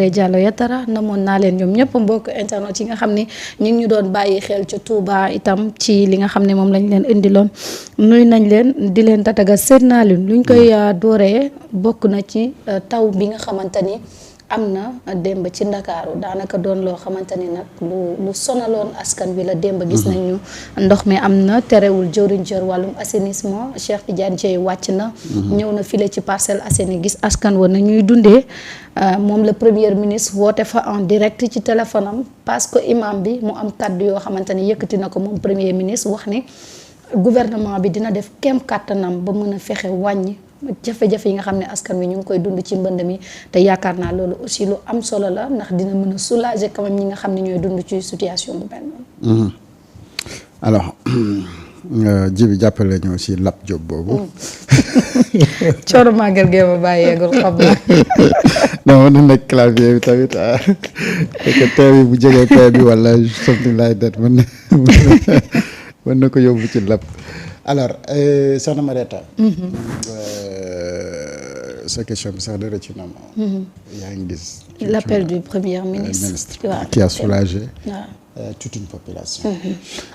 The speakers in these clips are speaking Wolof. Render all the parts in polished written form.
Diallo Yatara namoon naa leen ñoom ñëpp mbokk internet yi nga xam ne ñu ngi ñu doon bàyyi xel ca Touba itam ci li nga xam ne moom lañ leen indiloon nuy nañ leen di leen tataga seet naa leen luñ koy dooree bokk na ci taw bi nga xamante ni am na démb ci Ndakaaru daanaka doon loo xamante ni nag lu sonaloon askan wi la démb gis nañu ndox mi am na terewul jëwriñ jër wàllum assainissement Cheikh Tidiane Dièye wàcc na ñëw na file ci Parcelles Assainies gis askan wa na ñuy dundee moom la premier ministre woote fa en direct ci téléphone am parce que imam bi mu am kàddu yoo xamante ni yëkkati na ko moom premier ministre wax ni gouvernement bi dina def kem kàttanam ba mën a fexe wàññi jafe-jafe yi nga xam ne askan wi ñu ngi koy dund ci mbënd mi te yaakaar naa loolu aussi lu am solo la ndax dina mën a soulager quand même ñi nga xam ne ñooy dund ci situation bu mel noonu. Alors Djibi jàppale ñu aussi Lap Diop boobu. coono màggal gee ma bàyyeegul xam naa. non mën na nekk clavier bi tamit que tee bi bu jegee tee bi wala something like that mën na ko yóbbu ci Lap. Alors soxna Marieta. sa question bi sax dara ci nam yaa ngi gis. l'appel du premier ministre. qui a soulagé toute une population.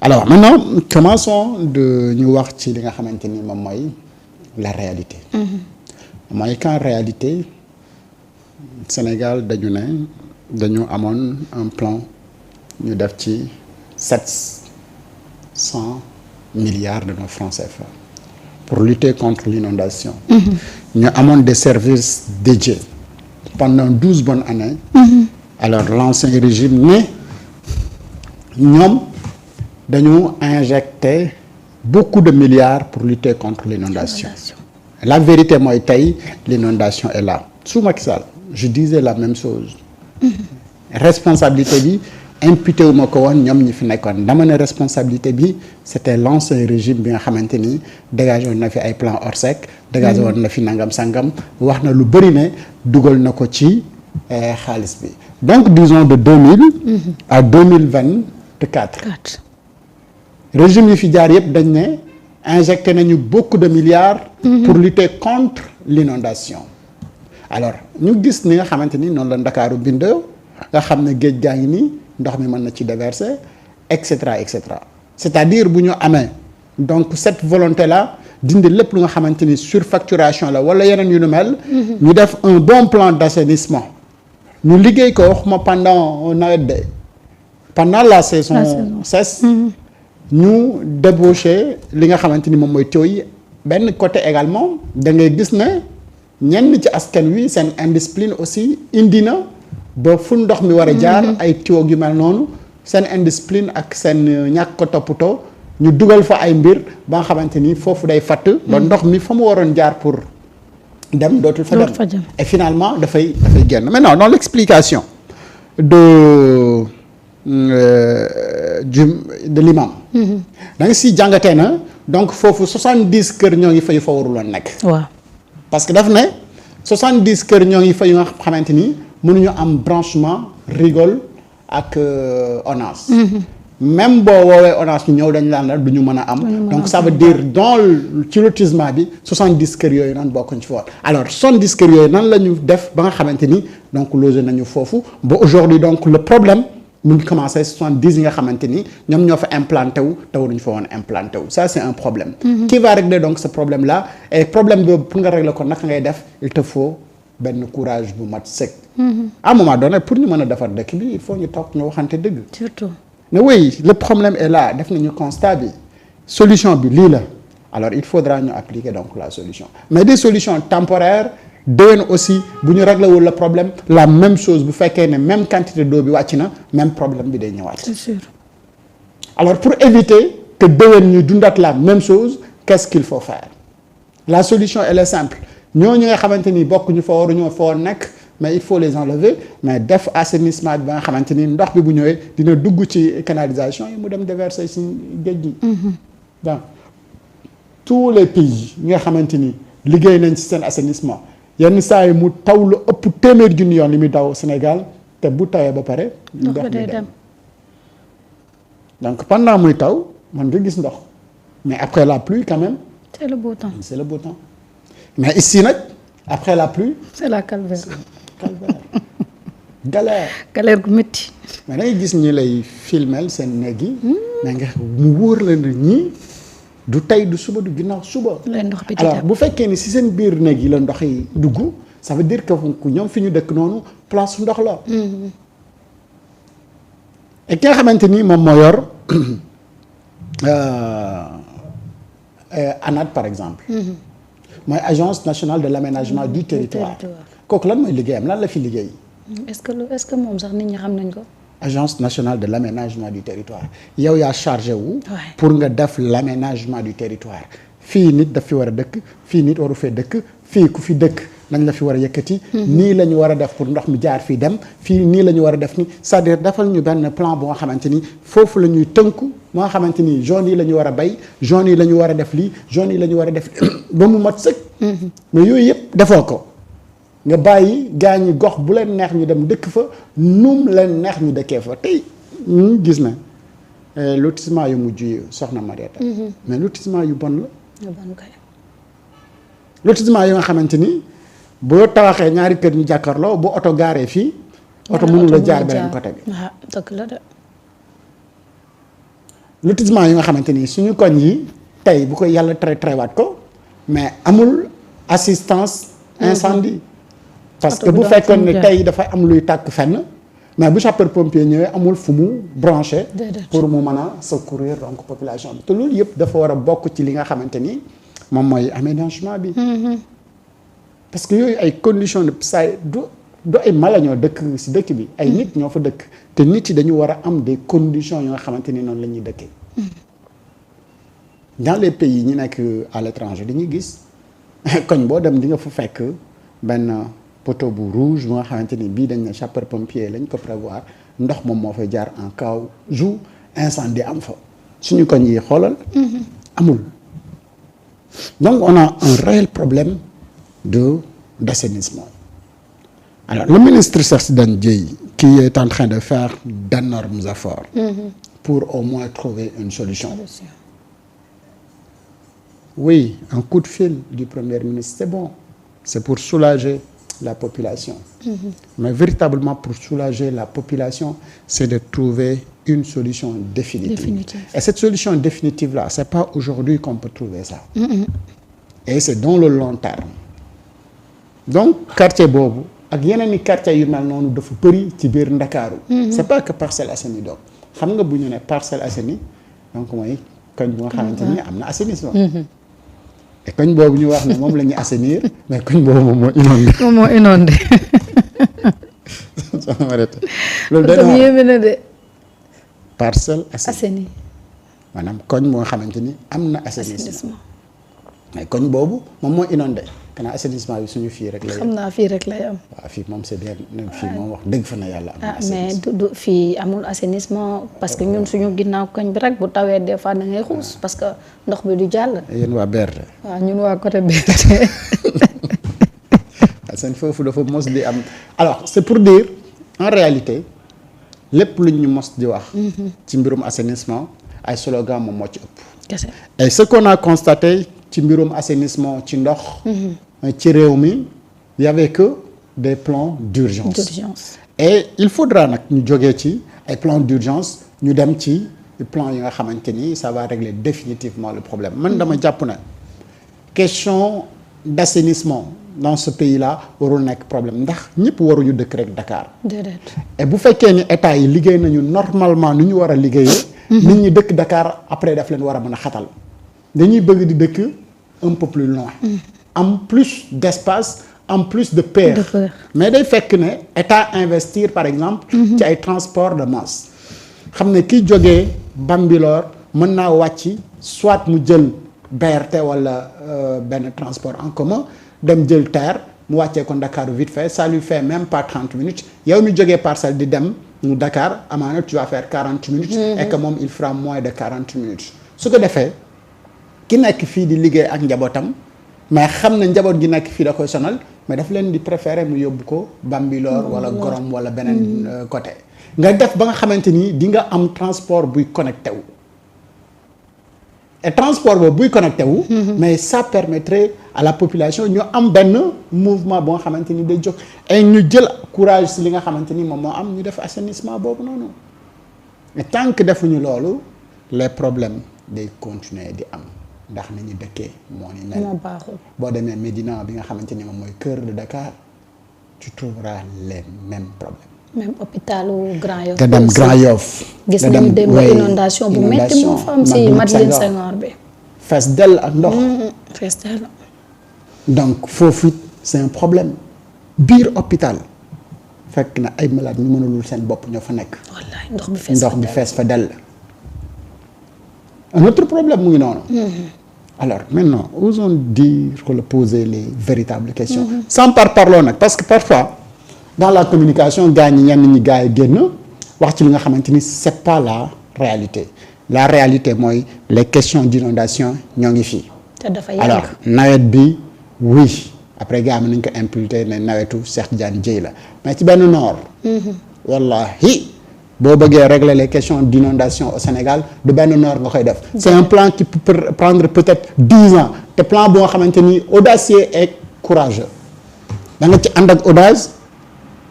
Alors maintenant commençons de ñu wax ci li nga xamante ni moom mooy la réalité. mooy qu'en réalité Sénégal dañu amoon un plan ñu def ci 700 milliards de nos francs CFA pour lutter contre l'inondation. ñu amoon des services dédiés pendant 12 bonnes années. Alors l'ancien régime ne ñoom dañu injecté beaucoup de milliards pour lutter contre l'inondation. La vérité mooy tey l'inondation est là sous Macky Sall je disais la même chose. responsabilité bi imputé wu ma ko woon ñoom ñi fi nekkoon dama ne responsabilité bi c'était l'ancien régime bi nga xamante ni dégagé woon na fi ay plan Orsec dégagé woon na fi nangam sangam wax na lu bëri ne dugal na ko ci xaalis bi donc disons de 2000 à 2024 régime yi fi jaar yëpp dañ ne injecté nañu beaucoup de milliards pour lutter contre l'inondation alors ñu gis ni nga xamante ni noonu la Ndakaaru bindoo nga xam ne géej gaa ngi nii ndox mi mën na ci déverser et cetera et cetera c'est-à-dire bu ñu amee donc cette volonté là dindi lépp lu nga xamante ni surfacturation la wala yeneen yu nu mel. ñu def un bon plan d'assainissement ñu liggéey ko waxuma pendant nawet de pendant la saison sèche ñu débaucher li nga xamante ni moom mooy tuyaux yi benn côté également da ngay gis ne ñenn ci askan wi seen indiscipline aussi indi na. ba fu ndox mi war a jaar ay tuyaux yu mel noonu seen indiscipline ak seen ñàkk ko toppatoo ñu dugal fa ay mbir ba nga xamante ni foofu day fatt ba ndox mi fa mu waroon jaar pour dem dootul fa dem et finalement dafay génn maintenant dans l'explication de l'imam da nga si jàngatee na donc foofu 70 kër ñoo ngi fa yu fa waruloon nekk waaw parce que daf ne 70 kër ñoo ngi fa yu nga xamante ni mënuñu am branchement Rigole ak ONAS même boo woowee ONAS ñu ñëw dañ laan la du ñu mën a am donc ça veut dire dans ci lotissement bi 70 kër yooyu noonu bokkuñ ci foofu alors 70 kër yooyu nan la ñu def ba nga xamante ni donc logé nañu foofu ba aujourd'hui donc le problème mu ngi commencé 70 yi nga xamante ni ñoom ñoo fa implanté wu te waruñu fa woon implanté wu ça c'est un problème qui va régler donc ce problème là et problème boobu pour nga régler ko naka ngay def il te faut benn courage bu mat sëkk. à un moment donné pour ñu mën a defar dëkk bi il faut ñu toog ñu waxante dëgg. surtout mais oui le problème est là def nañu constat bi solution bi lii la alors il faudra ñu appliquer donc la solution mais des solutions temporaires déwén aussi bu ñu réglé wul le problème la même chose bu fekkee ne même quantité d'eau bi wàcc na même problème bi day ñëwaat. c'est sûr. alors pour éviter que déwén ñu dundat la même chose qu'est-ce qu'il faut faire la solution elle est simple. ñooñu nga xamante ni bokkuñu fa waruñoo fa woon nekk mais il faut les enlever mais def assainissement bi ba nga xamante ni ndox bi bu ñëwee dina dugg ci canalisation yi mu dem déverser ci géej gi. donc tous les pays ñi nga xamante ni liggéey nañ ci seen assainissement yenn saa yi mu taw lu ëpp téeméer junni yoon li muy daw Sénégal te bu tawee ba pare. ndox mi dem donc pendant muy taw mën nga gis ndox mais après la pluie quand même. c'est le beau temps. c'est le beau temps. mais ici nag après la pluie. c'est la calvaire. calvaire. galère gu métti. mais da ngay gis ñi lay filmel seen néeg yi. mais nga mu wóor la ne ñii du tey du suba du ginnaaw suba. alors bu fekkee ni si seen biir néeg yi la ndox yi dugg ça veut dire que ñoom fi ñu dëkk noonu place ndox la. et ki nga xamante ni moom moo yor ANAT par exemple. mooy agence nationale de l'aménagement du territoire. kooku lan mooy liggéeyam lan la fi liggéey. est-ce que moom sax nit ñi xam nañ ko. agence nationale de l'aménagement du territoire yow yaa chargé wu. pour nga def l'aménagement du territoire fii nit daf fi war a dëkk fii nit waru fee dëkk fii ku fi dëkk nañ la fi war a yëkkati. nii la ñu war a def pour ndox mi jaar fii dem fii nii la ñu war a def ni c'est-à-dire defal ñu benn plan boo xamante ni foofu la ñuy tënku moo xamante ni zone yi la ñu war a bay zone yi la ñu war a def lii zone yi la ñu war a def ba mu mat sëkk. mais yooyu yëpp defoo ko. nga bàyyi gaa ñi gox bu leen neex ñu dem dëkk fa num leen neex ñu dëkkee fa tey ñu gis na lotissement yu mujj yi soxna Marieta mais lotissement yu bon la lotissement yu nga xamante ni boo tawaxee ñaari kër ñu jàkkaarloo bu oto gaaree fii oto mënu la jaar beneen côté bi dëgg la de lotissement yi nga xamante ni suñu koñ yi tey bu ko yàlla waat ko mais amul assistance incendie parce que bu fekkoon ne tey dafa am luy tàkk fenn mais bu sapeur pompier ñëwee amul fu mu branché pour mu mën a secourir donc population bi te loolu yëpp dafa war a bokk ci li nga xamante ni moom mooy aménagement bi parce que yooyu ay conditions de saa du ay mala ñoo dëkk si dëkk bi ay nit ñoo fa dëkk te nit yi dañu war a am des conditions yoo nga xamante ni noonu la ñuy dëkkee dans les pays ñi nekk à l'étranger dañuy gis koñ boo dem di nga fa fekk benn poteau bu rouge bu nga xamante ni bii dañ ne sapeur pompier lañ ko prévoir ndox moom moo fay jaar en cas où incendie am fa suñu koñ yi xoolal amul donc on a un réel problème d'assainissement alors le ministre Cheikh Tidiane Dièye qui est en train de faire d'énormes efforts pour au moins trouver une solution oui un coup de fil du premier ministre c'est bon c'est pour soulager la population. Mais véritablement pour soulager la population, c'est de trouver une solution définitive. Et cette solution définitive-là, c'est pas aujourd'hui qu'on peut trouver ça. Et c'est dans le long terme. Donc quartier boobu ak yeneen i quartier yu mel noonu dafa bëri ci biir Ndakaaru. C'est pas que Parcelles Assainies donc xam nga bu ñu ne Parcelles Assainies donc mooy koñ bu nga xamante ni am na assainissement. et koñ boobu ñu wax ne moom la ñuy assainir mais koñ boobu moom moo inondé. moom moo inondé. loolu dañoo yéeme na de. Parcelles Assainies. maanaam koñ moo xamante ni am na assainissement. mais koñ boobu moom moo inondé kanaa assainissement bi suñu fii rek lay am. xam naa fii rek lay am. waaw fii moom c'est bien fii moom wax dëgg fa na yàlla am. mais du fii amul assainissement parce que ñun suñu ginnaaw koñ bi rek bu tawee des fois da ngay xuus parce que ndox bi du jàll. yéen waa BRT. waaw ñun waa côté BRT. seen foofu dafa mos di am alors c'est pour dire en réalité lépp lu ñu mos di wax. ci mbirum assainissement ay slogan moom moo ci ëpp. et ce qu'on a constaté ci mbirum assainissement ci ndox. ci réew mi y avait que des plans d'urgence. et il faudra nag ñu jógee ci ay plans d'urgence ñu dem ci plan yi nga xamante ni ça va régler définitivement le problème man dama jàpp na question d'assainissement dans ce pays-là warul nekk problème ndax ñëpp waruñu dëkk rek Dakar. déedéet. et bu fekkee ni état yi liggéey nañu normalement ni ñu war a liggéeyee. nit ñi dëkk Dakar après daf leen war a mën a xatal. dañuy bëgg di dëkk un peu plus loin. am plus d'espace am plus de paix. mais day fekk ne état investir par exemple. ci ay transport de masse. xam ne kiy jógee Bambilor mën naa wàcc soit mu jël BRT wala benn transport en commun dem jël TER mu wàccee ko Dakar vite fait ça lui fait même pas 30 minutes yow mi jógee Parcelles di dem Dakar amaana tu vas faire 40 minutes. et que moom il fera moins de 40 minutes. su ko defee ki nekk fii di liggéey ak njabootam mais xam na njaboot gi nekk fii da koy sonal mais daf leen di préférer mu yóbbu ko Bambilor wala Gorom wala beneen côté. nga def ba nga xamante ni di nga am transport buy connecté wu et transport boobu buy connecté wu. mais ça permettrait à la population ñu am benn mouvement boo nga xamante ni day jóg et ñu jël courage si li nga xamante ni moom moo am ñu def assainissement boobu noonu mais tant que defuñu loolu les problèmes day continuer di am ndax nañu dëkkee moo ni mel. moo baaxul boo demee Médina bi nga xamante ni moom mooy cœur de Dakar tu trouveras les mêmes problèmes. même hôpitalu Grand Yoff. nga dem Grand Yoff. gis nañu démb inondation bu métti moo fa am si Madeleine Senghor bi. fees dell ak ndox. fees dell. donc foofu it c'est un problème biir hôpital fekk na ay malade ñu mënalul seen bopp ñoo fa nekk. wallaay ndox bi fees fa dell. un autre problème mu ngi noonu. alors maintenant osons dire wala poser les véritables questions. sans parparloo nag parce que parfois dans la communication gars ñi ñenn ñi gars yi génn wax ci li nga xamante ni c'est pas la réalité la réalité mooy les questions d'inondation ñoo ngi fii. te dafa yàgg alors nawet bi oui après gars yi nañ ko imputer ne nawetu Cheikh Tidiane Dièye la mais ci benn noor. wallahi boo bëggee régler les questions d'inondation au Sénégal du benn noor nga koy def. c'est un plan qui peut prendre peut-être 10 ans te plan boo xamante ni audacieux et courageux da nga ci ànd ak audace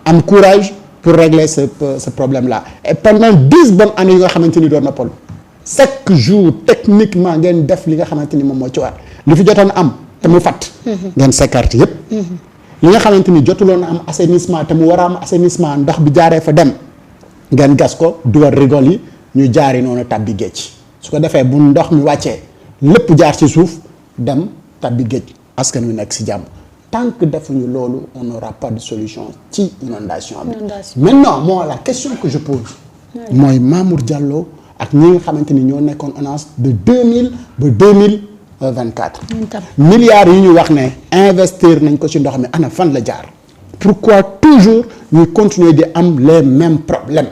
am courage pour régler ce problème-là et pendant 10 bonnes années yi nga xamante ni doon noppal chaque jour techniquement ngeen def li nga xamante ni moom moo ci war li fi jotoon am te mu fàtt. ngeen sécarte yépp li nga xamante ni jotuloon am assainissement te mu war a am assainissement ndox bi jaaree fa dem. ngeen gas ko dugal rigole yi ñu jaari noonu tabbi géej su ko defee bu ndox mi wàccee lépp jaar ci suuf dem tabbi géej askan wi nekk ci jàmm tant que defuñu loolu on n'aura pas de solution ci inondation bi. maintenant moi la question que je pose. mooy Mamour Diallo ak ñi nga xamante ni ñoo nekkoon ONAS de 2000 ba 2024. milliards yi ñu wax ne investir nañ ko ci ndox mi ana fan la jaar. pourquoi toujours ñuy continuer di am les mêmes problèmes.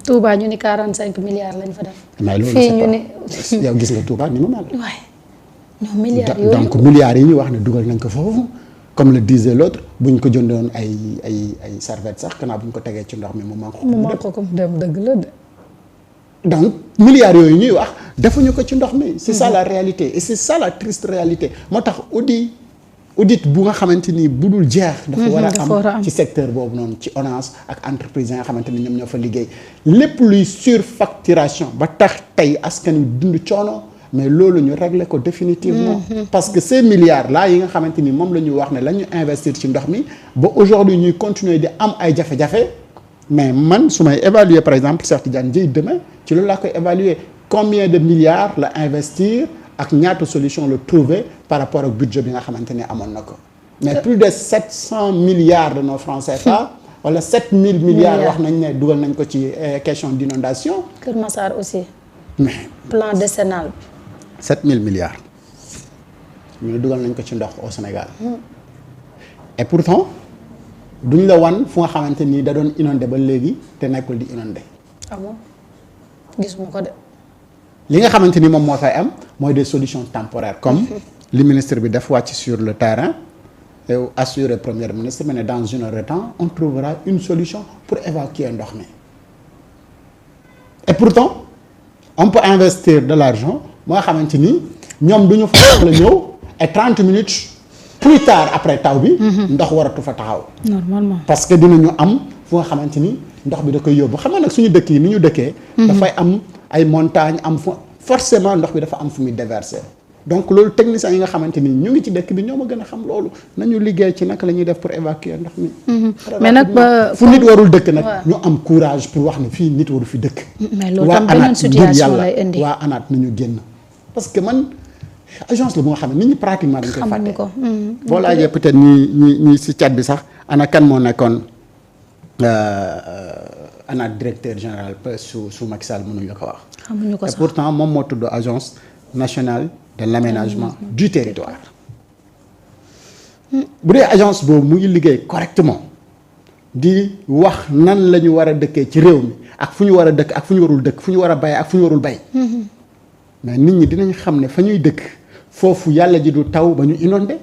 Touba ñu ni 45 milliards lañ fa def. mais loolu fii ñu ni yow gis nga Touba ni mu mel. waaye ñoom milliards yooyu donc milliards yi ñu wax ne dugal nañ ko foofu comme le disait l'autre bu ñu ko jëndoon ay serviettes sax kanaa bu ñu ko tegee ci ndox mi mu manque ko dem dëgg la de. donc milliards yooyu ñuy wax defuñu ko ci ndox mi. c'est ça la réalité et c'est ça la triste réalité moo tax audit bu nga xamante ni bu dul jeex. dafa war a am ci secteur boobu noonu ci ONAS ak entreprise yi nga xamante ni ñoom ñoo fa liggéey lépp luy surfacturation ba tax tey askan wi dund coono mais loolu ñu régler ko définitivement. parce que ces milliards là yi nga xamante ni moom la ñu wax ne la ñu investir ci ndox mi ba aujourd'hui ñuy continuer di am ay jafe-jafe mais man su may évaluer par exemple Cheikh Tidiane Dièye demain ci loolu laa koy évaluer combien de milliards la investir. ak ñaata solution la trouver par rapport ak budget bi nga xamante ne amoon na ko mais plus de 700 milliards de nos francs CFA wala 7000 milliards wax nañ ne dugal nañ ko ci question d'inondation. Kër Massar aussi. mais plan décennal. 7000 milliards ñu ne dugal nañ ko ci ndox au Sénégal. et pourtant duñ la wan fu nga xamante ni da doon inondé ba léegi te nekkul di inondé. ah bon gisuma ko de. li nga xamante ni moom moo fay am mooy des solutions temporaires comme li ministre bi def wàcc sur le terrain et assurer premier ministre mais ne dans une heure de temps on trouvera une solution pour évacuer ndox mi et pourtant on peut investir de l'argent moo xamante ni ñoom du ñu fa la ñëw et 30 minutes plus tard après taw bi ndox waratu fa taxaw normalement parce que dinañu am fu nga xamante ni ndox bi da koy yóbbu xam nga nag suñu dëkk yi ni ñu dëkkee dafay am ay montagnes am fu forcément ndox bi dafa am fu muy déverser donc loolu techniciens yi nga xamante ni ñu ngi ci dëkk bi ñoo ma gën a xam loolu nañu liggéey ci naka la ñuy def pour évacuer ndox mi. mais nag ba fu nit warul dëkk nag. ñu am courage pour wax ne fii nit waru fi dëkk. mais loolu tam beneen situation lay indi waa ANAT nañu génn parce que man agence la bu nga xam ne nit ñi pratiquement dañ koy fàtte. ko boo laajee peut-être ñi si chat bi sax ana kan moo nekkoon. ANAT directeur général su Macky Sall mënuñu la ko wax. xamuñu ko sax et pourtant moom moo tudd agence nationale de l'aménagement du territoire. bu dee agence boobu mu ngi liggéey correctement di wax nan la ñu war a dëkkee ci réew mi ak fu ñu war a dëkk ak fu ñu warul dëkk fu ñu war a bay ak fu ñu warul bay. mais nit ñi dinañ xam ne fa ñuy dëkk foofu yàlla ji du taw ba ñu inondé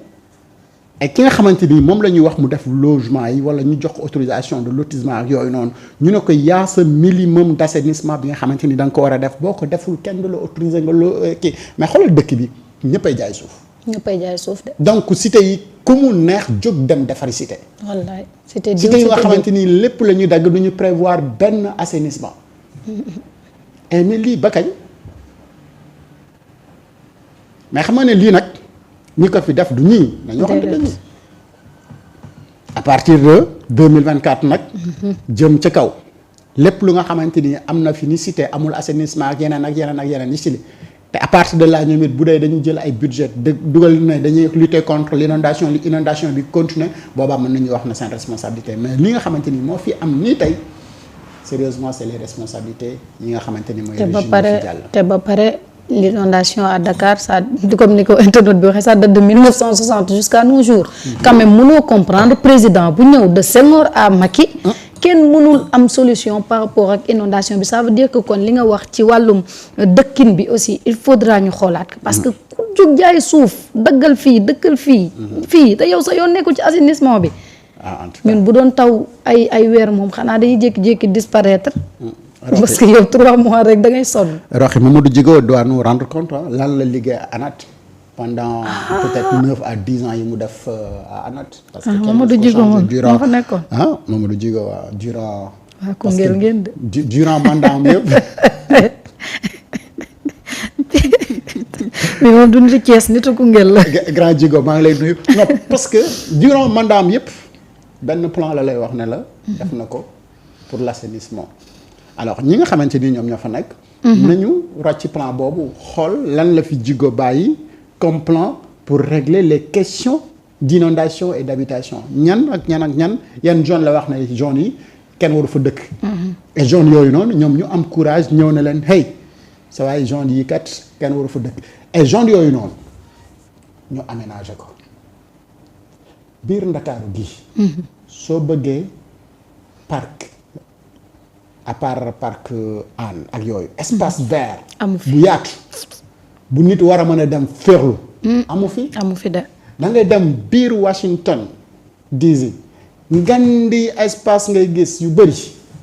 et ki nga xamante ni moom la ñuy wax mu def logement yi wala ñu jox autorisation de lotissement ak yooyu noonu ñu ne ko yaa sa minimum d'assainissement bi nga xamante ni da nga ko war a def boo ko deful kenn du la autoriser nga loo kii mais xoolal dëkk bi ñëppay jaay suuf. ñëppay jaay suuf de. donc cité yi ku mu neex jóg dem defari cité. wallaay cité yi nga xamante ni lépp la ñuy dagg du ñu prévoir benn assainissement. et mais lii ba kañ mais xam nga ne lii nag. ñi ko fi def du ñii nañu waxante dëgg à partir de 2024 nag jëm ca kaw lépp lu nga xamante ni am na fi ni cité amul assainissement ak yeneen ak yeneen ak yeneen yi ci li te à partir de là ñoom it bu dee dañu jël ay budget dugal ne dañuy lutter contre l'inondation li inondation bi continuer boobaa mën nañu wax na seen responsabilité mais li nga xamante ni moo fi am nii tey sérieusement c'est les responsabilités yi nga xamante ni mooy régime fi jàll te ba pare l'inondation à Dakar ça comme ni ko internaute bi waxee ça date de 1960 jusqu'à nos jours. Quand même mënoo comprendre président bu ñëw de Senghor à Macky. kenn mënul am solution par rapport ak inondation bi ça veut dire que kon li nga wax ci wàllum dëkkin bi aussi il faudra ñu xoolaat parce que ku jóg jaay suuf daggal fii dëkkal fii. fii te yow sa yoon nekkul ci assainissement bi. ñun bu doon taw ay weer moom xanaa day jékki-jékki disparaître. parce que yow 3 mois rek da ngay sonn. Roxy Mamadou Djigo doit nous rendre compte lan la liggéey ANAT pendant peut-être 9 à 10 ans yi mu def à ANAT. parce que Mamadou Djigo moom moo fa nekkoon. Mamadou Djigo waaw durant. waaw Koungheul ngeen de. durant mandat am yëpp. mais moom du nitu Thiès nitu Koungheul la. grand Djigo maa ngi lay nuyu. non parce que durant mandat am yëpp benn plan la lay wax ne la. def na ko pour l'assainissement. alors ñi nga xamante ni ñoom ñoo fa nekk. nañu rocc plan boobu xool lan la fi Djigo bàyyi comme plan pour régler les questions d'inondation et d'habitation ñan ak ñan yan zone la wax ne zone yi kenn waru fa dëkk. et zone yooyu noonu ñoom ñu am courage ñëw na leen hey sa waay zone yi kat kenn waru fa dëkk et zone yooyu noonu ñu aménager ko biir Ndakaaru gi. soo bëggee parc. à part parc Hann ak yooyu espace vert. amu fi bu yaatu bu nit war a mën a dem féexlu. amu fi de. da ngay dem biir Washington DC ngandi espace ngay gis yu bëri